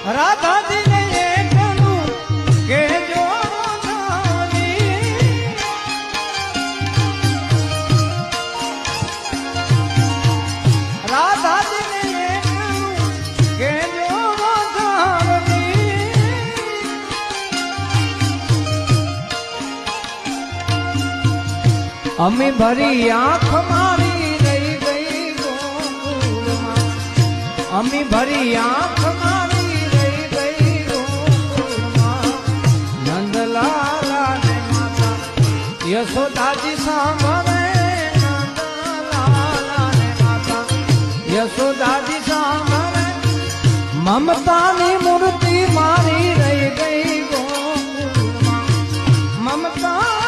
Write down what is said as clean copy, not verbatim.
રાધાજીને એકલું કહેજો રાધાજીને એકલું કહેજો અમે ભરી આંખ મારી રહી ગઈ ગોકુળમાં અમે ભરી આંખ મારી રહી ગઈ ગોકુળમાં નંદલાલા ને માતા યશોદાજી સાંભળે નંદલાલા ને માતા યશોદાજી સાંભળે મમતાની મૂર્તિ મારી રહી ગઈ ગોકુળમાં મમતા